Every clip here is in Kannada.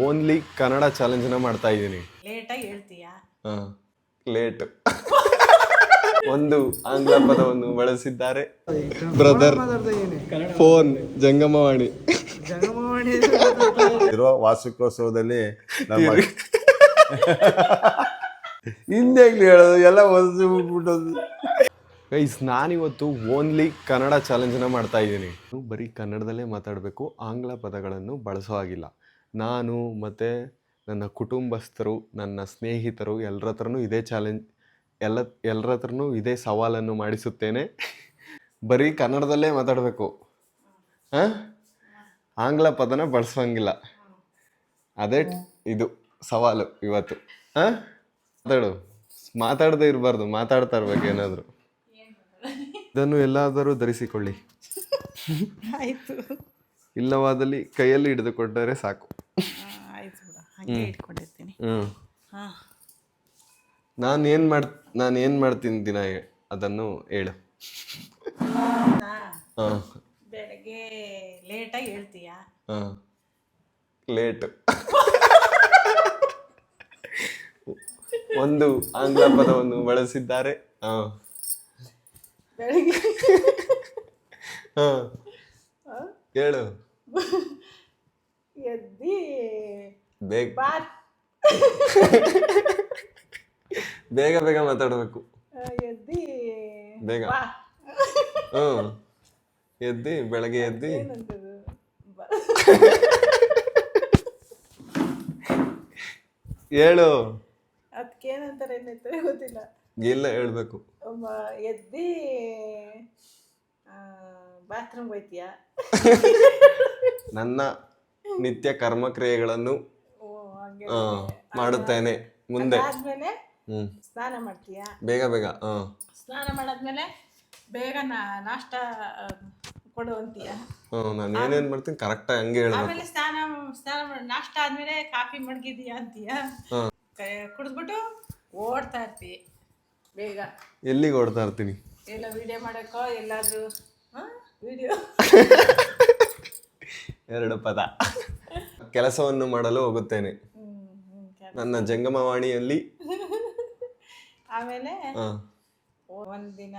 ಓನ್ಲಿ ಕನ್ನಡ ಚಾಲೆಂಜ್ನ ಮಾಡ್ತಾ ಇದ್ದೀನಿ. ಲೇಟಾಗಿ ಹೇಳ್ತೀಯಾ? ಲೇಟ್. ಒಂದು ಆಂಗ್ಲ ಪದವನ್ನು ಬಳಸಿದ್ದಾರೆ ಬ್ರದರ್. ಫೋನ್ ಜಂಗಮವಾಣಿ ಇರುವ ವಾರ್ಷಿಕೋತ್ಸವದಲ್ಲಿ ನಮ್ಮ ಹಿಂದೇಗ್ಲಿ ಹೇಳೋದು ಎಲ್ಲ ಬಿಟ್ಟೋದು. ಗೈಸ್, ನಾನಿವತ್ತು ಓನ್ಲಿ ಕನ್ನಡ ಚಾಲೆಂಜ್ನ ಮಾಡ್ತಾ ಇದ್ದೀನಿ. ಬರೀ ಕನ್ನಡದಲ್ಲೇ ಮಾತಾಡಬೇಕು, ಆಂಗ್ಲ ಪದಗಳನ್ನು ಬಳಸೋ ಹಾಗಿಲ್ಲ. ನಾನು ಮತ್ತು ನನ್ನ ಕುಟುಂಬಸ್ಥರು, ನನ್ನ ಸ್ನೇಹಿತರು ಎಲ್ಲರ ಹತ್ರನೂ ಇದೇ ಚಾಲೆಂಜ್, ಎಲ್ಲರ ಹತ್ರನೂ ಇದೇ ಸವಾಲನ್ನು ಮಾಡಿಸುತ್ತೇನೆ. ಬರೀ ಕನ್ನಡದಲ್ಲೇ ಮಾತಾಡಬೇಕು, ಆಂಗ್ಲ ಪದನ ಬಳಸೋಂಗಿಲ್ಲ. ಅದೇ ಇದು ಸವಾಲು ಇವತ್ತು. ಮಾತಾಡದೇ ಇರಬಾರ್ದು, ಮಾತಾಡ್ತಾ ಇರ್ಬೇಕು ಏನಾದರೂ. ಇದನ್ನು ಎಲ್ಲಾದರೂ ಧರಿಸಿಕೊಳ್ಳಿ, ಆಯ್ತು. ಇಲ್ಲವಾದಲ್ಲಿ ಕೈಯಲ್ಲಿ ಹಿಡಿದುಕೊಂಡರೆ ಸಾಕು. ಆಯ್ತು ಬಿಡ, ಹಾಗೆ ಇಟ್ಕೊಂಡಿರ್ತೀನಿ. ನಾನು ಏನು ಮಾಡ್ತೀನಿ ದಿನ ಅದನ್ನು ಹೇಳು. ಬೆಳಗ್ಗೆ ಲೇಟಾಗಿ ಹೇಳ್ತೀಯಾ? ಲೇಟ್. ಒಂದು ಆಂಗ್ಲ ಪದವನ್ನು ಬಳಸಿದ್ದಾರೆ. ಬೆಳಗ್ಗೆ ಹೇಳು. ಎದ್ದಿ ಬೇಗ ಬೇಗ ಬೇಗ ಮಾತಾಡಬೇಕು. ಎದ್ದಿ ಬೇಗ. ಎದ್ದಿ ಬೆಳಗ್ಗೆ ಎದ್ದಿ ಹೇಳು. ಅದಕ್ಕೇನಂತಾರೆ ಏನಂತಾರೆ ಗೊತ್ತಿಲ್ಲ. ಎಲ್ಲ ಹೇಳ್ಬೇಕು. ಎದ್ದಿ ಬಾತ್ರೂಮ್ಗೆ ಹೋಯ್ತೀಯಾ? ನನ್ನ ನಿತ್ಯ ಕರ್ಮಕ್ರಿಯೆಗಳನ್ನು ಮಾಡುತ್ತೇನೆ. ಮುಂದೆ ಆದ್ಮೇಲೆ ಸ್ನಾನ ಮಾಡ್ತೀಯಾ? ಬೇಗ ಬೇಗ. ಸ್ನಾನ ಮಾಡಾದ್ಮೇಲೆ ಬೇಗ ನಾಷ್ಟ ಕೊಡು ಅಂತೀಯ? ನಾನು ಏನೇನು ಮಾಡ್ತೀನಿ ಕರೆಕ್ಟಾಗಿ ಹಂಗೆ ಹೇಳ್ಬೇಕು. ಆಮೇಲೆ ಸ್ನಾನ ನಾಷ್ಟ ಆದ್ಮೇಲೆ ಕಾಫಿ ಮಡಗಿದೀಯಾ ಅಂತೀಯ? ಕುಡಿದ್ಬಿಟ್ಟು ಓಡ್ತಾ ಇರ್ತೀವಿ ಬೇಗ. ಎಲ್ಲಿಗೆ ಓಡ್ತಾ ಇರ್ತೀನಿ? ಎಲ್ಲ ವಿಡಿಯೋ ಮಾಡೋಕ್ಕೋ ಎಲ್ಲಾದ್ರೂ ವಿಡಿಯೋ. ಎರಡು ಪದ. ಕೆಲಸವನ್ನು ಮಾಡಲು ಹೋಗುತ್ತೇನೆ ನನ್ನ ಜಂಗಮವಾಣಿಯಲ್ಲಿ. ಆಮೇಲೆ ಒಂದಿನ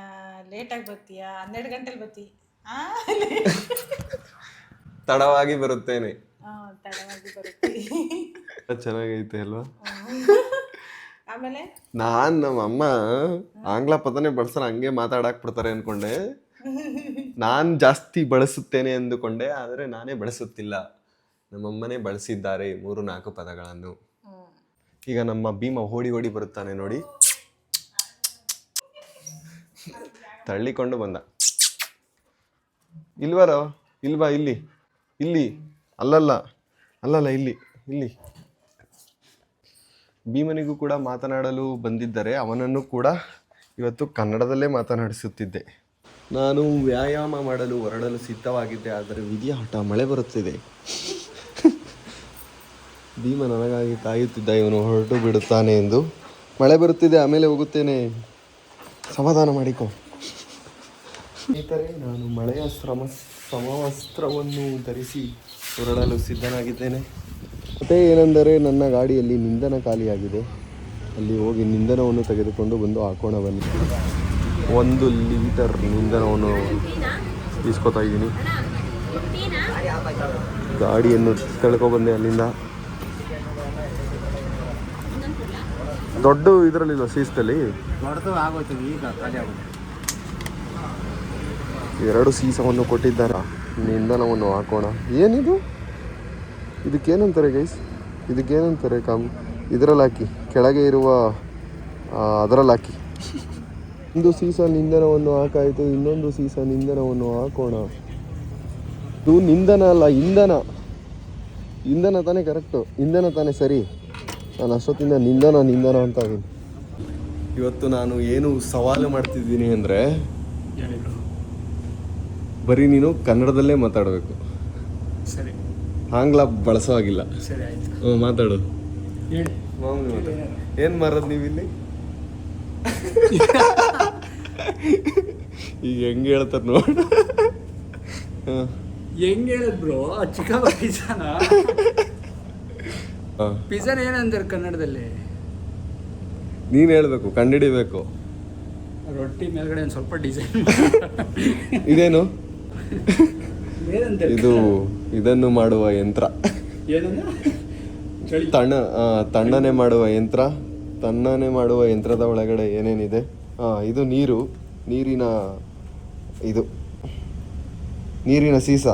ಲೇಟಾಗಿ ಬರ್ತೀಯಾ? 12 ಗಂಟೆಲಿ ಬರ್ತೀಯ? ತಡವಾಗಿ ಬರುತ್ತೇನೆ. ತಡವಾಗಿ ಬರ್ತೀವಿ. ಚೆನ್ನಾಗೈತೆ ಅಲ್ವಾ? ಆಮೇಲೆ ನಮ್ಮಮ್ಮ ಆಂಗ್ಲ ಪದನೇ ಬಳಸಲ್ಲ, ಹಂಗೆ ಮಾತಾಡಕ್ ಬಿಡ್ತಾರೆ ಅನ್ಕೊಂಡೆ. ನಾನು ಜಾಸ್ತಿ ಬಳಸುತ್ತೇನೆ ಅಂದುಕೊಂಡೆ, ಆದರೆ ನಾನೇ ಬಳಸುತ್ತಿಲ್ಲ. ನಮ್ಮಮ್ಮನೇ ಬಳಸಿದ್ದಾರೆ 3-4 ಪದಗಳನ್ನು. ಈಗ ನಮ್ಮ ಭೀಮ ಓಡಿ ಬರುತ್ತಾನೆ ನೋಡಿ, ತಳ್ಳಿಕೊಂಡು ಬಂದ. ಇಲ್ವಾ ಇಲ್ಲಿ ಅಲ್ಲಲ್ಲ ಇಲ್ಲಿ ಭೀಮನಿಗೂ ಕೂಡ ಮಾತನಾಡಲು ಬಂದಿದ್ದರೆ ಅವನನ್ನು ಕೂಡ ಇವತ್ತು ಕನ್ನಡದಲ್ಲೇ ಮಾತನಾಡಿಸುತ್ತಿದ್ದೆ. ನಾನು ವ್ಯಾಯಾಮ ಮಾಡಲು ಹೊರಡಲು ಸಿದ್ಧವಾಗಿದ್ದೆ, ಆದರೆ ವಿಧಿಯ ಹಠ ಮಳೆ ಬರುತ್ತಿದೆ. ಭೀಮ ನನಗಾಗಿ ಕಾಯುತ್ತಿದ್ದ, ಇವನು ಹೊರಟು ಬಿಡುತ್ತಾನೆ ಎಂದು. ಮಳೆ ಬರುತ್ತಿದೆ, ಆಮೇಲೆ ಹೋಗುತ್ತೇನೆ, ಸಮಾಧಾನ ಮಾಡಿಕೊ. ಸ್ನೇಹಿತರೆ, ನಾನು ಮಳೆಯ ಸಮವಸ್ತ್ರವನ್ನು ಧರಿಸಿ ಹೊರಡಲು ಸಿದ್ಧನಾಗಿದ್ದೇನೆ. ಮತ್ತೆ ಏನೆಂದರೆ, ನನ್ನ ಗಾಡಿಯಲ್ಲಿ ಇಂಧನ ಖಾಲಿಯಾಗಿದೆ. ಅಲ್ಲಿ ಹೋಗಿ ಇಂಧನವನ್ನು ತೆಗೆದುಕೊಂಡು ಬಂದು ಹಾಕೋಣ ಬನ್ನಿ. 1 ಲೀಟರ್ ಇಂಧನವನ್ನು ಇಸ್ಕೊತಾ ಇದ್ದೀನಿ. ಗಾಡಿಯನ್ನು ತೆಳ್ಕೊಬಂದೆ ಅಲ್ಲಿಂದ. ದೊಡ್ಡ ಇದರಲ್ಲಿಲ್ಲ ಸೀಸದಲ್ಲಿ, 2 ಸೀಸವನ್ನು ಕೊಟ್ಟಿದ್ದಾರೆ. ಇಂಧನವನ್ನು ಹಾಕೋಣ. ಏನಿದು? ಇದಕ್ಕೇನಂತಾರೆ ಗೈಸ್? ಇದಕ್ಕೇನಂತಾರೆ? ಇದರಲ್ಲಿ ಹಾಕಿ, ಕೆಳಗೆ ಇರುವ ಅದರಲ್ಲಿ ಹಾಕಿ. ಒಂದು ಸೀಸನ್ ಇಂಧನವನ್ನು ಹಾಕಾಯಿತು, ಇನ್ನೊಂದು ಸೀಸನ್ ಇಂಧನವನ್ನು ಹಾಕೋಣ. ಇದು ನಿಂದನ ಅಲ್ಲ, ಇಂಧನ ತಾನೇ ಕರೆಕ್ಟು, ಇಂಧನ ತಾನೇ ಸರಿ. ನಾನು ಅಷ್ಟೊತ್ತಿಂದ ನಿಂದನ ಅಂತ ಇದ್ದೀನಿ. ಇವತ್ತು ನಾನು ಏನು ಸವಾಲು ಮಾಡ್ತಿದ್ದೀನಿ ಅಂದರೆ, ಬರೀ ನೀನು ಕನ್ನಡದಲ್ಲೇ ಮಾತಾಡಬೇಕು, ಸರಿ? ಆಂಗ್ಲ ಬಳಸೋ ಹಾಗಿಲ್ಲ. ಸರಿ, ಆಯ್ತು. ಮಾತಾಡು. ಹೇಳಿ. ಮಾಮೂಲಿ ಮಾತಾಡು. ಏನು ಮಾರೋದು ನೀವಿಲ್ಲಿ? ಈಗ ಹೆಂಗೆ ಹೇಳ್ತಾರೆ ನೋಡು. ಹೆಂಗೆ ಹೇಳಿದ್ ಬ್ರೋ? ಚಿಕನ್ ಪಿಜ್ಜಾನ ಪಿಜ್ಜಾನ ಏನಂತಾರೆ ಕನ್ನಡದಲ್ಲಿ? ನೀನು ಹೇಳ್ಬೇಕು, ಕಂಡಿಡಿಬೇಕು. ರೊಟ್ಟಿ ಮೇಲ್ಗಡೆ ಒಂದು ಸ್ವಲ್ಪ ಡಿಸೈನ್. ಇದೇನು? ಏನಂತಾರೆ? ಇದು ಇದನ್ನು ಮಾಡುವ ಯಂತ್ರ. ತಣ್ಣನೆ ಮಾಡುವ ಯಂತ್ರ. ತಣ್ಣನೆ ಮಾಡುವ ಯಂತ್ರದ ಒಳಗಡೆ ಏನೇನಿದೆ? ಇದು ನೀರಿನ ಸೀಸ.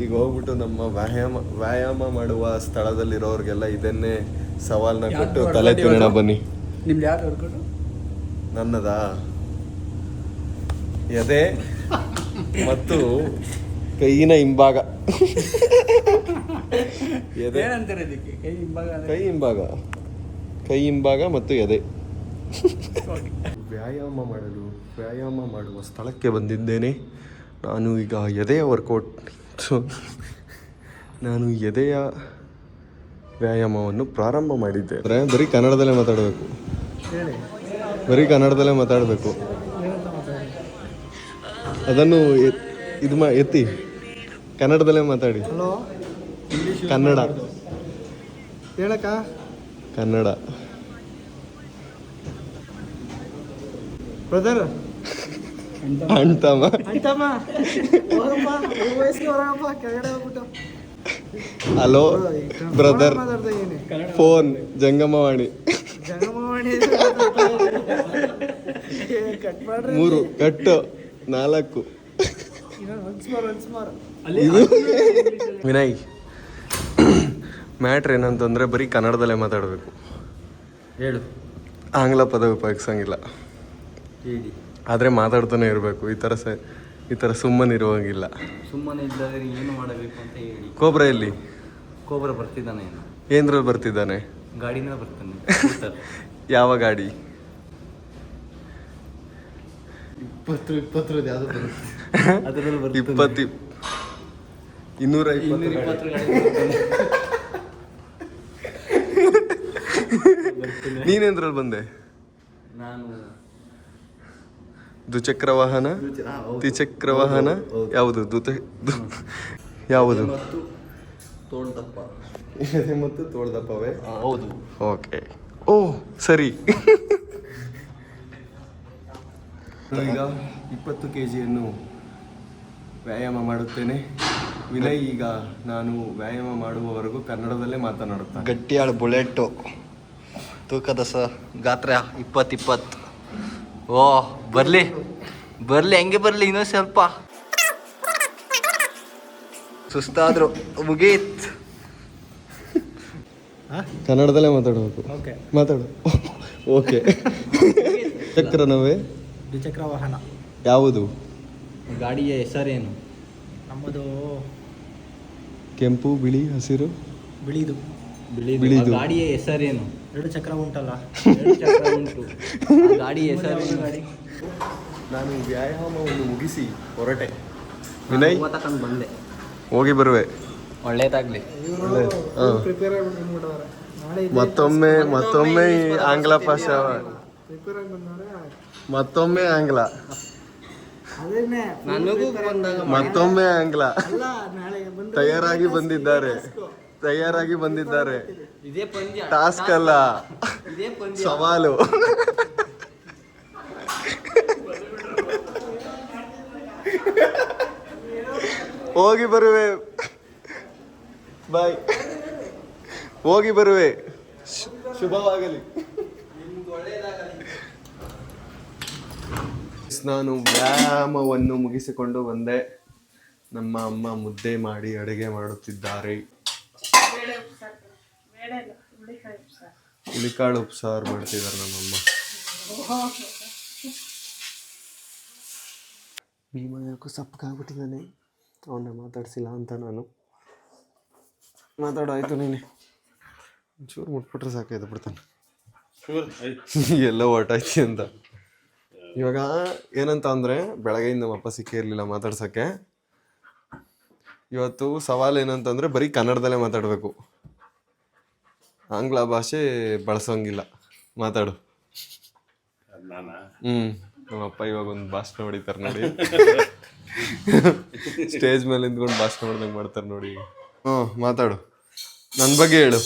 ಈಗ ಹೋಗ್ಬಿಟ್ಟು ನಮ್ಮ ವ್ಯಾಯಾಮ ಮಾಡುವ ಸ್ಥಳದಲ್ಲಿರೋರಿಗೆಲ್ಲ ಇದನ್ನೇ ಸವಾಲನ್ನ ಕೊಟ್ಟು ತಲೆ ತಿನ್ನೋಣ ಬನ್ನಿ. ನಿಮ್ದು ಯಾರು ಹೊರ್ಕೊಂಡು? ನನ್ನದಾ ಎದೆ ಮತ್ತು ಕೈಯಿನ ಹಿಂಭಾಗ. ಎದೆ, ಏನಂತಾರೆ ಇದಕ್ಕೆ? ಕೈ ಹಿಂಭಾಗ ಮತ್ತು ಎದೆ. ವ್ಯಾಯಾಮ ಮಾಡುವ ಸ್ಥಳಕ್ಕೆ ಬಂದಿದ್ದೇನೆ. ನಾನು ಈಗ ಎದೆಯ ಎದೆಯ ವ್ಯಾಯಾಮವನ್ನು ಪ್ರಾರಂಭ ಮಾಡಿದ್ದೆ. ಬರೀ ಕನ್ನಡದಲ್ಲೇ ಮಾತಾಡಬೇಕು. ಅದನ್ನು ಎತ್ತಿ ಕನ್ನಡದಲ್ಲೇ ಮಾತಾಡಿ. ಕನ್ನಡ ಹೇಳಕ್ಕ. ಕನ್ನಡ ಬ್ರದರ್ ಅಣ್ತಮ್ಮ ಹಲೋ ಬ್ರದರ್. ಫೋನ್ ಜಂಗಮವಾಣಿ 3 ಕಟ್ಟು 4. ವಿನಯ್, ಮ್ಯಾಟ್ರ್ ಏನಂತಂದ್ರೆ ಬರೀ ಕನ್ನಡದಲ್ಲೇ ಮಾತಾಡಬೇಕು. ಹೇಳು. ಆಂಗ್ಲ ಪದ ಉಪಯೋಗಿಸಂಗಿಲ್ಲ. ಹೇಳಿ. ಆದರೆ ಮಾತಾಡ್ತಾನೆ ಇರಬೇಕು. ಈ ಥರ ಸುಮ್ಮನೆ ಇರುವಾಗಿಲ್ಲ. ಸುಮ್ಮನೆ ಇದ್ದರೆ ಏನು ಮಾಡಬೇಕು ಅಂತ ಹೇಳಿ. ಕೋಬ್ರಾ ಎಲ್ಲಿ? ಕೋಬ್ರಾ ಬರ್ತಿದ್ದಾನೆ. ಏನ್ರಲ್ಲಿ ಬರ್ತಿದ್ದಾನೆ? ಗಾಡಿನ ಬರ್ತಾನೆ. ಯಾವ ಗಾಡಿ? 20 ಯಾವುದು ಬರುತ್ತೆ ಅದರಲ್ಲಿ 220 ನೀನೇಂದ್ರಲ್ಲಿ ಬಂದೆ? ನಾನು ದ್ವಿಚಕ್ರ ವಾಹನ, ದ್ವಿಚಕ್ರ ವಾಹನ ಯಾವುದು? ಯಾವುದು? ಮತ್ತು ತೋಳ್ದಪ್ಪವೇ? ಹೌದು. ಓಕೆ. ಓ ಸರಿ. ಈಗ 20 kgಯನ್ನು ವ್ಯಾಯಾಮ ಮಾಡುತ್ತೇನೆ. ವಿನಯ್ ಈಗ ನಾನು ವ್ಯಾಯಾಮ ಮಾಡುವವರೆಗೂ ಕನ್ನಡದಲ್ಲೇ ಮಾತನಾಡುತ್ತಾನೆ. ಗಟ್ಟಿಯಾಳು ಬುಲೆಟ್ಟು ತೂಕದ ಗಾತ್ರ 20. ಓ ಬರ್ಲಿ ಹೆಂಗೆ ಬರ್ಲಿ, ಇನ್ನೂ ಸ್ವಲ್ಪ ಸುಸ್ತಾದ್ರು ಮುಗೀತ್. ಕನ್ನಡದಲ್ಲೇ ಮಾತಾಡಬೇಕು. ಮಾತಾಡು. ಓಕೆ. ಚಕ್ರನವೇ? ದ್ವಿಚಕ್ರ ವಾಹನ ಯಾವುದು? ಗಾಡಿಯ ಹೆಸರೇನು? ನಮ್ಮದು ಕೆಂಪು, ಬಿಳಿ, ಹಸಿರು? ಬಿಳಿದು. ಬಿಳಿದು. ಗಾಡಿಯ ಹೆಸರೇನು? 2 ಚಕ್ರ ಉಂಟಲ್ಲ. 2 ಚಕ್ರ ಉಂಟು. ಗಾಡಿ ಹೆಸರೇನು? ನಾನು ವ್ಯಾಯಾಮವನ್ನು ಮುಗಿಸಿ ಹೊರಟೆ. ವಿನಯ್ ತಗೊಂಡು ಬಂದೆ. ಹೋಗಿ ಬರುವೆ. ಒಳ್ಳೇದಾಗ್ಲಿ. ಪ್ರಿಪೇರ್ ಆಗ್ಬಿಟ್ರೆ ಮತ್ತೊಮ್ಮೆ ಈ ಆಂಗ್ಲ ಭಾಷೆ, ಮತ್ತೊಮ್ಮೆ ಆಂಗ್ಲ, ನನಗೂ ಬಂದಾಗ ಮತ್ತೊಮ್ಮೆ ಆಂಗ್ಲ. ನಾಳೆ ತಯಾರಾಗಿ ಬಂದಿದ್ದಾರೆ. ಇದೇ ಪಂದ್ಯ. ಟಾಸ್ಕ್ ಅಲ್ಲ, ಇದೇ ಪಂದ್ಯ. ಸವಾಲು. ಹೋಗಿ ಬರುವೆ. ಬಾಯ್. ಹೋಗಿ ಬರುವೆ. ಶುಭವಾಗಲಿ. ನಾನು ವ್ಯಾಯಾಮವನ್ನು ಮುಗಿಸಿಕೊಂಡು ಬಂದೆ. ನಮ್ಮ ಅಮ್ಮ ಮುದ್ದೆ ಮಾಡಿ ಅಡುಗೆ ಮಾಡುತ್ತಿದ್ದಾರೆ. ಹುಳಿಕಾಳು ಉಪ್ಸಾರು ಮಾಡ್ತಿದ್ದಾರೆ ನಮ್ಮಮ್ಮ. ಭೀಮ ಯಾಕೋ ಸಪ್ಪಗಾಗ್ಬಿಟ್ಟಿದ್ದಾನೆ. ಅವನ್ನ ಮಾತಾಡ್ಸಿಲ್ಲ ಅಂತ ನಾನು. ಮಾತಾಡೋ ಆಯ್ತು ನೀನೆ. ಒಂಚೂರು ಮುಟ್ಬಿಟ್ರೆ ಸಾಕಾಯ್ತು ಬಿಡ್ತಾನೆ. ಎಲ್ಲ ಹೊರ್ಟಾಯ್ತಿ ಅಂತ. ಇವಾಗ ಏನಂತ ಅಂದರೆ, ಬೆಳಗ್ಗೆಯಿಂದ ನಮ್ಮ ಅಪ್ಪ ಸಿಕ್ಕೇ ಇರಲಿಲ್ಲ ಮಾತಾಡ್ಸೋಕ್ಕೆ. ಇವತ್ತು ಸವಾಲು ಏನಂತಂದರೆ ಬರೀ ಕನ್ನಡದಲ್ಲೇ ಮಾತಾಡಬೇಕು. ಆಂಗ್ಲ ಭಾಷೆ ಬಳಸೋಂಗಿಲ್ಲ. ಮಾತಾಡು. ನಮ್ಮ ಅಪ್ಪ ಇವಾಗ ಒಂದು ಭಾಷಣ ಹೊಡಿತಾರೆ ನೋಡಿ. ಸ್ಟೇಜ್ ಮೇಲೆ ನಿಂತ್ಕೊಂಡು ಭಾಷಣ ಮಾಡ್ದಂಗೆ ಮಾಡ್ತಾರೆ ನೋಡಿ. ಮಾತಾಡು, ನನ್ನ ಬಗ್ಗೆ ಹೇಳು,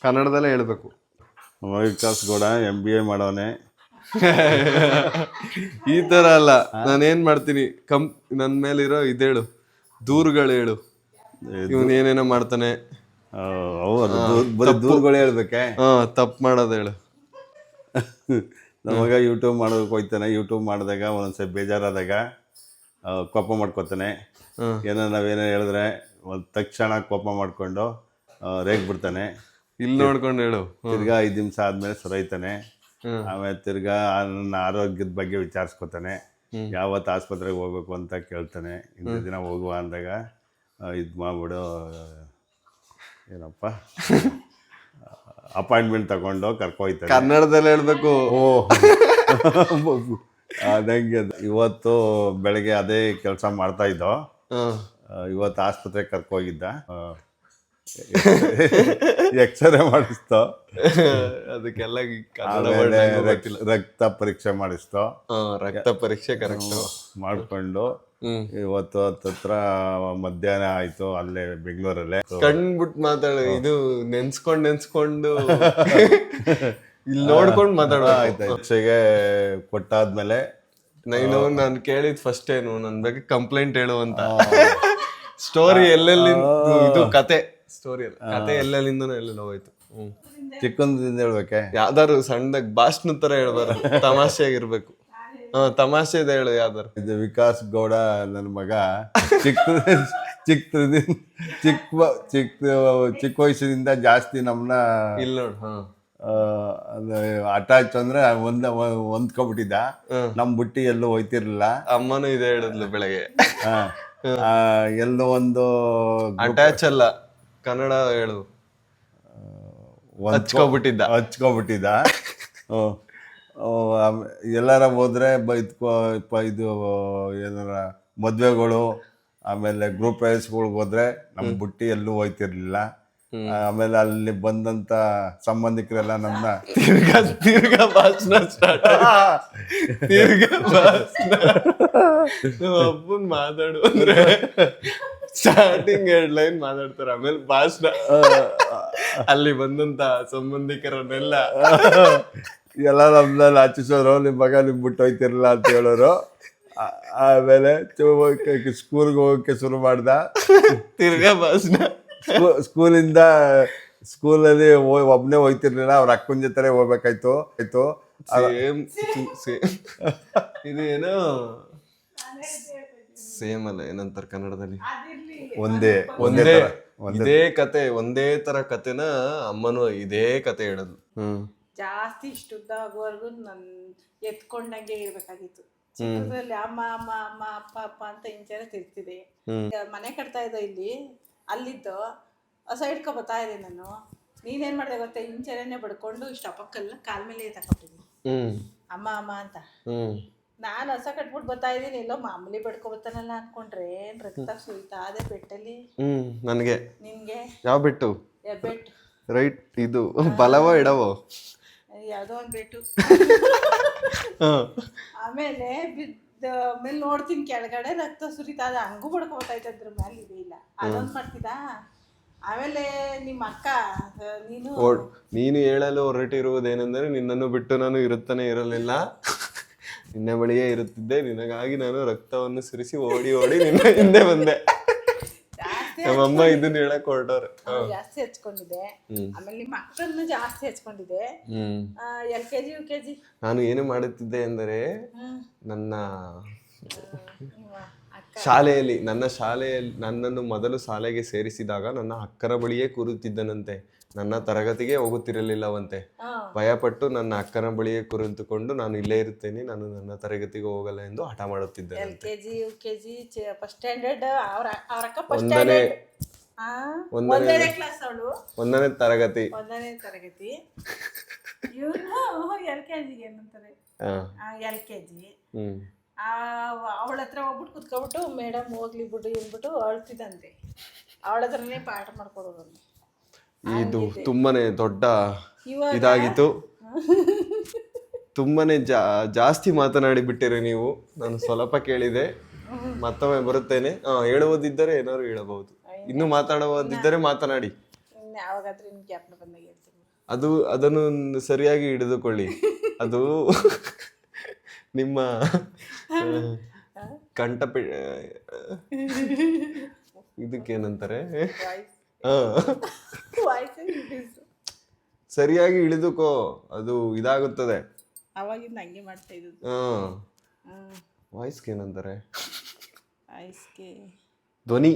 ಕನ್ನಡದಲ್ಲೇ ಹೇಳ್ಬೇಕು. ವಿಕಾಸ್ ಗೌಡ MBA ಮಾಡವನೆ. ಈ ತರ ಅಲ್ಲ, ನಾನೇನ್ ಮಾಡ್ತೀನಿ, ನನ್ನ ಮೇಲಿರೋ ಇದೇಳು, ದೂರುಗಳು ಹೇಳು. ಇವನ್ ಏನೇನೋ ಮಾಡ್ತಾನೆ. ಬರೀ ದೂರುಗಳು ಹೇಳ್ಬೇಕೆ? ತಪ್ಪು ಮಾಡೋದು ಹೇಳು. ನಮಗ ಯೂಟ್ಯೂಬ್ ಮಾಡೋದಕ್ಕೆ ಹೋಯ್ತಾನೆ. ಯೂಟ್ಯೂಬ್ ಮಾಡಿದಾಗ ಒಂದೊಂದ್ಸರಿ ಬೇಜಾರಾದಾಗ ಕೋಪ ಮಾಡ್ಕೊತಾನೆ. ಏನೋ ನಾವೇನೋ ಹೇಳಿದ್ರೆ ಒಂದು ತಕ್ಷಣ ಕೋಪ ಮಾಡ್ಕೊಂಡು ರೇಗ್ ಬಿಡ್ತಾನೆ. ಇಲ್ಲಿ ನೋಡ್ಕೊಂಡು ಹೇಳು. ತಿರ್ಗಾ 5 ನಿಮಿಷ ಆದ್ಮೇಲೆ ಸೊರೈತಾನೆ. ಆಮೇಲೆ ತಿರ್ಗಾ ನನ್ನ ಆರೋಗ್ಯದ ಬಗ್ಗೆ ವಿಚಾರಿಸ್ಕೊತಾನೆ. ಯಾವತ್ತು ಆಸ್ಪತ್ರೆಗೆ ಹೋಗ್ಬೇಕು ಅಂತ ಕೇಳ್ತಾನೆ. ಇಂಥ ದಿನ ಹೋಗುವ ಅಂದಾಗ ಇದು ಮಾಡ್ಬಿಡು, ಏನಪ್ಪ ಅಪಾಯಿಂಟ್ಮೆಂಟ್ ತಗೊಂಡು ಕರ್ಕೊಯ್ತಾನೆ. ಕನ್ನಡದಲ್ಲಿ ಹೇಳ್ಬೇಕು. ಅದಂಗೆ ಇವತ್ತು ಬೆಳಗ್ಗೆ ಅದೇ ಕೆಲಸ ಮಾಡ್ತಾ ಇದ್ದೋ. ಇವತ್ತು ಆಸ್ಪತ್ರೆಗೆ ಕರ್ಕೋಗಿದ್ದ. ಎಕ್ಸ್ರೇ ಮಾಡಿಸ್ತೋ, ಅದಕ್ಕೆಲ್ಲ ರಕ್ತ ಪರೀಕ್ಷೆ ಮಾಡಿಸ್ತೋ. ರಕ್ತ ಪರೀಕ್ಷೆ ಕರೆಕ್ಟ್ ಮಾಡ್ಕೊಂಡು ಇವತ್ತು ಹತ್ರ ಮಧ್ಯಾಹ್ನ ಆಯ್ತು ಅಲ್ಲೇ ಬೆಂಗಳೂರಲ್ಲೇ. ಕಣ್ಬಿಟ್ಟು ಮಾತಾಡು, ಇದು ನೆನ್ಸ್ಕೊಂಡು ಇಲ್ಲಿ ನೋಡ್ಕೊಂಡು ಮಾತಾಡೋ. ಆಯ್ತು, ಪರೀಕ್ಷೆಗೆ ಕೊಟ್ಟಾದ್ಮೇಲೆ ನಾನು ಕೇಳಿದ್ ಫಸ್ಟ್ ಏನು ನನ್ನ ಬಗ್ಗೆ ಕಂಪ್ಲೇಂಟ್ ಹೇಳು ಅಂತ. ಸ್ಟೋರಿ ಎಲ್ಲೆಲ್ಲಿ ಇದು ಕತೆ ಸ್ಟೋರಿ ಅಲ್ಲ, ಕತೆ ಎಲ್ಲೆಲ್ಲಿಂದನೂ ಎಲ್ಲೆಲ್ಲ ಹೋಯ್ತು. ಚಿಕ್ಕಂದಿಂದ ಹೇಳ್ಬೇಕೆ? ಯಾವ್ದಾರು ಸಣ್ಣದಾಗ ಭಾಷಣ ತರ ಹೇಳ್ಬಾರ್ದು, ತಮಾಷೆಯಾಗಿರ್ಬೇಕು. ತಮಾಷೆದ ಹೇಳು ಯಾವ್ದಾರು. ಇದು ವಿಕಾಸ್ ಗೌಡ ನನ್ನ ಮಗ ಚಿಕ್ಕ ವಯಸ್ಸಿನಿಂದ ಜಾಸ್ತಿ ನಮ್ಮನ್ನ ಇಲ್ಲ ನೋಡು. ಅಟ್ಯಾಚ್ ಅಂದ್ರೆ ಹೊಂದ್ಕೊಬಿಟ್ಟಿದ್ದ. ನಮ್ ಬುಟ್ಟಿ ಎಲ್ಲೂ ಹೋಯ್ತಿರ್ಲಿಲ್ಲ. ಅಮ್ಮನೂ ಇದೆ ಹೇಳಿದ್ಲು ಬೆಳಗ್ಗೆ. ಎಲ್ಲೋ ಒಂದು ಅಟ್ಯಾಚ್ ಅಲ್ಲ, ಕನ್ನಡ ಹೇಳು. ಹಚ್ಕೊಬಿಟ್ಟಿದ್ದ. ಎಲ್ಲಾರ ಹೋದ್ರೆ ಇದು ಏನಾರ ಮದ್ವೆಗಳು, ಆಮೇಲೆ ಗ್ರೂಪ್ ಪ್ರೈಸ್ಗಳಿಗೆ ಹೋದ್ರೆ ನಮ್ ಬುಟ್ಟಿ ಎಲ್ಲೂ ಹೋಯ್ತಿರ್ಲಿಲ್ಲ. ಆಮೇಲೆ ಅಲ್ಲಿ ಬಂದಂತ ಸಂಬಂಧಿಕರೆಲ್ಲ ನಮ್ಮನ್ನ ತಿರ್ಗಾ ಭಾಷಣ ಸ್ಟಾರ್ಟ್. ಅಪ್ಪನ್ ಮಾತಾಡು ಅಂದ್ರೆ ಸ್ಟಾರ್ಟಿಂಗ್ 2 ಲೈನ್ ಮಾತಾಡ್ತಾರೆ, ಆಮೇಲೆ ಭಾಷಣ. ಅಲ್ಲಿ ಬಂದಂತ ಸಂಬಂಧಿಕರನ್ನೆಲ್ಲ ಎಲ್ಲ ನಮ್ನಲ್ಲಿ ಆಚಿಸೋರು, ನಿಮ್ಮ ಮಗ ನಿಮ್ ಬಿಟ್ಟು ಹೋಯ್ತಿರಲ್ಲ ಅಂತ ಹೇಳೋರು. ಆಮೇಲೆ ಸ್ಕೂಲ್ಗೆ ಹೋಗಕ್ಕೆ ಶುರು ಮಾಡ್ದ. ತಿರ್ಗಾ ಭಾಷಣ. ಸ್ಕೂಲಲ್ಲಿ ಒಬ್ನೇ ಹೋಯ್ತಿರ್ಲಿಲ್ಲ, ಅವ್ರ ಅಕ್ಕನ ಜೊತೆ ಹೋಗ್ಬೇಕಾಯ್ತು. ಇದು ಏನೋ ಸೇಮ್ ಅಲ್ಲ, ಏನಂತಾರೆ ಕನ್ನಡದಲ್ಲಿ, ಇದೇ ಕತೆ, ಒಂದೇ ತರ ಕತೆನ ಅಮ್ಮನು ಇದೇ ಕತೆ ಹೇಳೋದು. ಜಾಸ್ತಿ ಇಷ್ಟುದ್ದ ಆಗುವವರೆಗೂ ನನ್ ಎತ್ಕೊಂಡಂಗೆ ಇರ್ಬೇಕಾಗಿತ್ತು. ಚಿಕ್ಕದ್ರಲ್ಲಿ ಅಮ್ಮ ಅಮ್ಮ ಅಮ್ಮ ಅಪ್ಪ ಅಪ್ಪ ಅಂತ ಇಂಚೆಲ್ಲ ತಿರ್ತಿದೆ. ಮನೆ ಕಟ್ತಾ ಇದ್ದ ಇಲ್ಲಿ, ಅಲ್ಲಿದ್ದು ಹೊಸ ಹಿಡ್ಕೊ ಬರ್ತಾ ಇದೆ ನಾನು. ನೀನೇನ್ ಮಾಡಿದೆ ಗೊತ್ತಾ, ಇಂಚೆನೆ ಬಡ್ಕೊಂಡು ಇಷ್ಟು ಅಪ್ಪಕ್ಕಲ್ಲ ಕಾಲ್ ಮೇಲೆ ತಗೊಂಡಿದ್ದೀನಿ ಅಮ್ಮ ಅಮ್ಮ ಅಂತ. ನಾನು ಹೊಸ ಕಟ್ಬಿಟ್ಟು ಬರ್ತಾ ಇದ್ದೀನಿ, ಎಲ್ಲೋ ಮಾಮೂಲಿ ಬಡ್ಕೊ ಬರ್ತಾನಲ್ಲ ಅನ್ಕೊಂಡ್ರೆ ರಕ್ತ ಸುಯ್ತಾ ಅದೇ ಬೆಟ್ಟಲ್ಲಿ. ನನಗೆ ನಿನ್ಗೆ ಯಾವ ಬೆಟ್ಟು? ಬೆಟ್ಟು ರೈಟ್. ಇದು ಬಲವೋ ಎಡವೋ? ಯಾವುದೋ ಒಂದು ಬೆಟ್ಟು. ಆಮೇಲೆ ಆಮೇಲೆ ನೋಡ್ತೀನಿ ಕೆಳಗಡೆ ರಕ್ತ ಸುರಿತಾ, ಅದು ಹಂಗೂ ಬಡ್ಕೊತಾ ಇತ್ತು, ಅದ್ರ ಮೇಲೆ ಇದೆ ಇಲ್ಲ, ಅದೊಂದು ಮಾಡ್ತಿದ್ದ. ಆಮೇಲೆ ನಿಮ್ಮ ಅಕ್ಕ ನೀನು ಹೇಳಲು ಹೊರಟಿರುವುದೇನೆಂದರೆ, ನಿನ್ನನ್ನು ಬಿಟ್ಟು ನಾನು ಇರುತ್ತಾನೆ ಇರಲಿಲ್ಲ, ನಿನ್ನ ಬಳಿಯೇ ಇರುತ್ತಿದ್ದೆ, ನಿನಗಾಗಿ ನಾನು ರಕ್ತವನ್ನು ಸುರಿಸಿ ಓಡಿ ನಿನ್ನ ಹಿಂದೆ ಬಂದೆ. ನಮ್ಮಮ್ಮ ಇದನ್ನ ಹೇಳಕ್ ಹೊರಟವ್ರೆ. ಜಾಸ್ತಿ ಹಚ್ಕೊಂಡಿದ್ದೆ. ಆಮೇಲೆ ನಿಮ್ಮ ಅಕ್ಕನ್ನು ಜಾಸ್ತಿ ಹಚ್ಕೊಂಡಿದ್ದೆ. LKG UKG ನಾನು ಏನು ಮಾಡುತ್ತಿದ್ದೆ ಎಂದರೆ, ನನ್ನ ಶಾಲೆಯಲ್ಲಿ ನನ್ನನ್ನು ಮೊದಲು ಶಾಲೆಗೆ ಸೇರಿಸಿದಾಗ ನನ್ನ ಅಕ್ಕನ ಬಳಿಯೇ ಕೂರುತ್ತಿದ್ದನಂತೆ. ನನ್ನ ತರಗತಿಗೆ ಹೋಗುತ್ತಿರಲಿಲ್ಲವಂತೆ. ಭಯಪಟ್ಟು ನನ್ನ ಅಕ್ಕನ ಬಳಿಯೇ ಕುರಿತುಕೊಂಡು, ನಾನು ಇಲ್ಲೇ ಇರುತ್ತೇನೆ, ನಾನು ನನ್ನ ತರಗತಿಗೆ ಹೋಗಲ್ಲ ಎಂದು ಹಠ ಮಾಡುತ್ತಿದ್ದೆ. LKG UKG first standard. ಅವ್ರ ಅಕ್ಕ ಫಸ್ಟ್ ಒಂದನೇ ಕ್ಲಾಸ್, ಅವಳು 1ನೇ ತರಗತಿ. ಇವನು LKG ಏನಂತಾರೆ, LKG. ಅವಳ ಹತ್ರ ಹೋಗ್ಬಿಟ್ಟು ಕುತ್ಕೊಬಿಟ್ಟು, ಮೇಡಮ್ ಹೋಗ್ಲಿ ಬಿಡು ಅಂದ್ಬಿಟ್ಟು ಅಳ್ತಿದ್ದಂತೆ. ಅವಳ ಹತ್ರನೇ ಪಾಠ ಮಾಡ್ಕೊಡೋರು. ಇದು ತುಂಬಾನೇ ದೊಡ್ಡ ಇದಾಗಿತ್ತು. ತುಂಬಾನೇ ಜಾಸ್ತಿ ಮಾತನಾಡಿ ಬಿಟ್ಟಿರಿ ನೀವು. ನಾನು ಸ್ವಲ್ಪ ಕೇಳಿದೆ, ಮತ್ತೊಮ್ಮೆ ಬರುತ್ತೇನೆ. ಹೇಳುವುದಿದ್ದರೆ ಏನಾದ್ರು ಹೇಳಬಹುದು. ಇನ್ನು ಮಾತಾಡುವುದಿದ್ದರೆ ಮಾತನಾಡಿ. ಯಾವಾಗಾದ್ರೂ ನಿಮ್ಗೆ ಜ್ಞಾಪನ ಬಂದಾಗ ಹೇಳ್ತೀನಿ. ಅದನ್ನು ಸರಿಯಾಗಿ ಹಿಡಿದುಕೊಳ್ಳಿ. ಅದು ನಿಮ್ಮ ಕಂಠಪಿ ಇದಕ್ಕೇನಂತಾರೆ, ಸರಿಯಾಗಿ ಇಳಿದುಕೋ, ಅದು ಇದಾಗುತ್ತದೆ. ಅವಾಗಿಂದ ಹಂಗೆ ಮಾಡ್ತಾ ಇದ್ದು. ವಾಯ್ಸ್ಗೆ ಏನಂತಾರೆ? ವಾಯ್ಸ್ಗೆ ಧ್ವನಿ.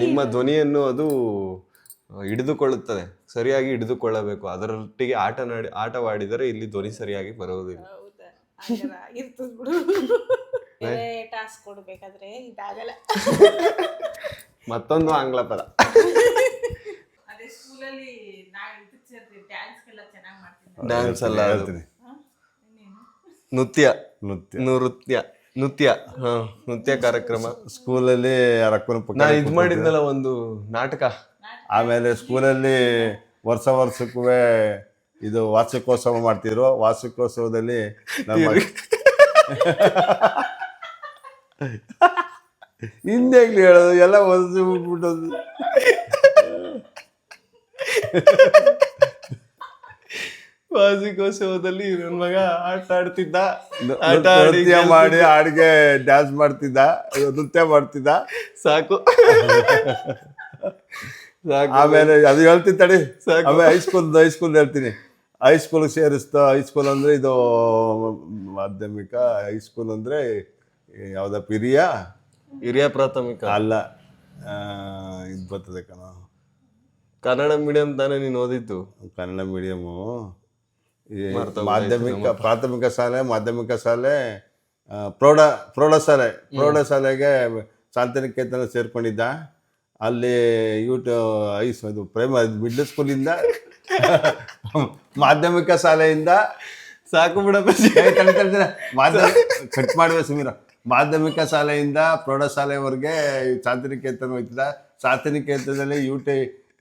ನಿಮ್ಮ ಧ್ವನಿಯನ್ನು ಅದು ಹಿಡಿದುಕೊಳ್ಳುತ್ತದೆ. ಸರಿಯಾಗಿ ಹಿಡಿದುಕೊಳ್ಳಬೇಕು. ಅದರೊಟ್ಟಿಗೆ ಆಟವಾಡಿದರೆ ಇಲ್ಲಿ ಧ್ವನಿ ಸರಿಯಾಗಿ ಬರುವುದಿಲ್ಲ. ಹೌದಾ? ಆಗಿರ್ತದ ಬಿಡು. ಬೇರೆ ಟಾಸ್ಕ್ ಕೊಡ್ಬೇಕಾದ್ರೆ ಇದಾಗಲ್ಲ. ಮತ್ತೊಂದು ಆಂಗ್ಲ ಪದ. ಅದೇ ಸ್ಕೂಲಲ್ಲಿ ಡ್ಯಾನ್ಸ್ಗೆಲ್ಲ ಚೆನ್ನಾಗಿ ಮಾಡ್ತೀನಿ. ಡ್ಯಾನ್ಸ್ ಅಲ್ಲ, ಅದು ಹೇಳ್ತೀನಿ. ನೃತ್ಯ. ನೃತ್ಯ ನೃತ್ಯ ನೃತ್ಯ ಕಾರ್ಯಕ್ರಮ. ಸ್ಕೂಲಲ್ಲಿ ರಕ್ಕನ ನಾ ಇದ್ ಮಾಡಿದ್ನಲ್ಲ ಒಂದು ನಾಟಕ. ಆಮೇಲೆ ಸ್ಕೂಲಲ್ಲಿ ವರ್ಷಕ್ಕೂ ಇದು ವಾರ್ಷಿಕೋತ್ಸವ ಮಾಡ್ತಿದ್ರು. ವಾರ್ಷಿಕೋತ್ಸವದಲ್ಲಿ ಹಿಂದೆ ಹೇಳೋದು ಎಲ್ಲ ಬಿಟ್ಟೋದು. ವಾರ್ಷಿಕೋತ್ಸವದಲ್ಲಿ ನನ್ನ ಮಗ ಆಟ ಆಡ್ತಿದ್ದ. ನೃತ್ಯ ಮಾಡಿ ಹಾಡಿಗೆ ಡ್ಯಾನ್ಸ್ ಮಾಡ್ತಿದ್ದ, ನೃತ್ಯ ಮಾಡ್ತಿದ್ದ. ಸಾಕು. ಆಮೇಲೆ ಅದು ಹೇಳ್ತೀನಿ ತಡಿ. ಆಮೇಲೆ ಹೈಸ್ಕೂಲ್ ಹೇಳ್ತೀನಿ. ಹೈಸ್ಕೂಲ್ಗೆ ಸೇರಿಸ್ತಾ. ಹೈಸ್ಕೂಲ್ ಅಂದ್ರೆ ಇದು ಮಾಧ್ಯಮಿಕ. ಹೈಸ್ಕೂಲ್ ಅಂದ್ರೆ ಯಾವ್ದ ಹಿರಿಯ ಪ್ರಾಥಮಿಕ ಅಲ್ಲ, ಇದು ಬರ್ತದೆ ಕನ್ನಡ ಮೀಡಿಯಂ ತಾನೇ ನೀನು ಓದಿದ್ದು? ಕನ್ನಡ ಮೀಡಿಯಮು. ಮಾಧ್ಯಮಿಕ, ಪ್ರಾಥಮಿಕ ಶಾಲೆ, ಮಾಧ್ಯಮಿಕ ಶಾಲೆ, ಪ್ರೌಢಶಾಲೆಗೆ ಶಾಂತಿನಿಕೇತನ ಸೇರ್ಕೊಂಡಿದ್ದ. ಅಲ್ಲಿ ಇದು ಮಿಡ್ಲ್ ಸ್ಕೂಲಿಂದ ಮಾಧ್ಯಮಿಕ ಶಾಲೆಯಿಂದ ಸಾಕು ಬಿಡಪ್ಪ. ಕಟ್ ಮಾಡುವ ಸುಮೀರ. ಮಾಧ್ಯಮಿಕ ಶಾಲೆಯಿಂದ ಪ್ರೌಢಶಾಲೆವರೆಗೆ ಶಾಂತಿನಿಕೇತನ ಹೋಗ್ತಿದ್ದ. ಶಾಂತಿನಿಕೇತನದಲ್ಲಿ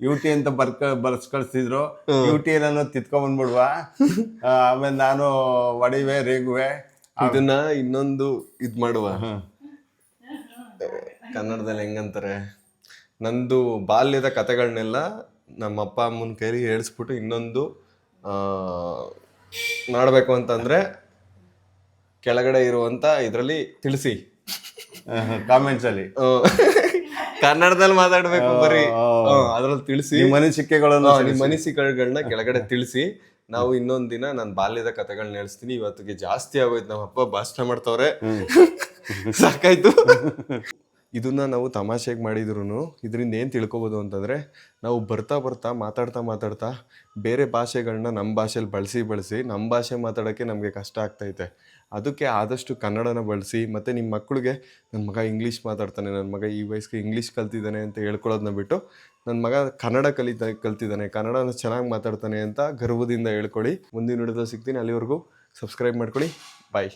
ಯುಟಿ ಅಂತ ಬರ್ಸ್ ಕಳಿಸ್ತಿದ್ರು. ಯುಟಿ ನಾನು ತಿತ್ಕೊಂಡ್ಬಂದ್ಬಿಡುವ. ಆಮೇಲೆ ನಾನು ಒಡಿವೆ, ರೇಗುವೆ. ಇದನ್ನ ಇನ್ನೊಂದು ಇದ್ ಮಾಡುವ. ಕನ್ನಡದಲ್ಲಿ ಹೆಂಗಂತಾರೆ, ನಂದು ಬಾಲ್ಯದ ಕಥೆಗಳನ್ನೆಲ್ಲ ನಮ್ಮ ಅಪ್ಪ ಅಮ್ಮನ ಕೈಲಿ ಹೇಳಿಸ್ಬಿಟ್ಟು ಇನ್ನೊಂದು ಮಾಡಬೇಕು ಅಂತಂದ್ರೆ ಕೆಳಗಡೆ ಇರುವಂತ ಇದರಲ್ಲಿ ತಿಳಿಸಿ, ಕಾಮೆಂಟ್ಸ್ ಅಲ್ಲಿ ಕನ್ನಡದಲ್ಲಿ ಮಾತಾಡ್ಬೇಕು ಬರೀ. ಅದ್ರಲ್ಲಿ ತಿಳಿಸಿ ನಿಮ್ಮ ಅನಿಸಿಕೆಗಳನ್ನ ಕೆಳಗಡೆ ತಿಳಿಸಿ. ನಾವು ಇನ್ನೊಂದ್ ದಿನ ನಾನು ಬಾಲ್ಯದ ಕಥೆಗಳನ್ನ ಹೇಳ್ತೀನಿ. ಇವತ್ತಿಗೆ ಜಾಸ್ತಿ ಆಗೋಯ್ತು, ನಮ್ಮ ಅಪ್ಪ ಭಾಷಣ ಮಾಡ್ತವ್ರೆ, ಸಾಕಾಯ್ತು. ಇದನ್ನ ನಾವು ತಮಾಷೆಗೆ ಮಾಡಿದ್ರು ಇದರಿಂದ ಏನು ತಿಳ್ಕೊಬೋದು ಅಂತಂದರೆ, ನಾವು ಬರ್ತಾ ಮಾತಾಡ್ತಾ ಬೇರೆ ಭಾಷೆಗಳನ್ನ ನಮ್ಮ ಭಾಷೆಯಲ್ಲಿ ಬಳಸಿ ನಮ್ಮ ಭಾಷೆ ಮಾತಾಡೋಕ್ಕೆ ನಮಗೆ ಕಷ್ಟ ಆಗ್ತೈತೆ. ಅದಕ್ಕೆ ಆದಷ್ಟು ಕನ್ನಡನ ಬಳಸಿ. ಮತ್ತು ನಿಮ್ಮ ಮಕ್ಕಳಿಗೆ ನನ್ನ ಮಗ ಇಂಗ್ಲೀಷ್ ಮಾತಾಡ್ತಾನೆ, ನನ್ನ ಮಗ ಈ ವಯಸ್ಸಿಗೆ ಇಂಗ್ಲೀಷ್ ಕಲ್ತಿದ್ದಾನೆ ಅಂತ ಹೇಳ್ಕೊಳ್ಳೋದನ್ನ ಬಿಟ್ಟು, ನನ್ನ ಮಗ ಕನ್ನಡ ಕಲ್ತಿದ್ದಾನೆ, ಕನ್ನಡನ ಚೆನ್ನಾಗಿ ಮಾತಾಡ್ತಾನೆ ಅಂತ ಗರ್ವದಿಂದ ಹೇಳ್ಕೊಳ್ಳಿ. ಮುಂದಿನ ವಿಡಿಯೋದಲ್ಲಿ ಸಿಗ್ತೀನಿ. ಅಲ್ಲಿವರೆಗೂ ಸಬ್ಸ್ಕ್ರೈಬ್ ಮಾಡ್ಕೊಳ್ಳಿ. ಬಾಯ್.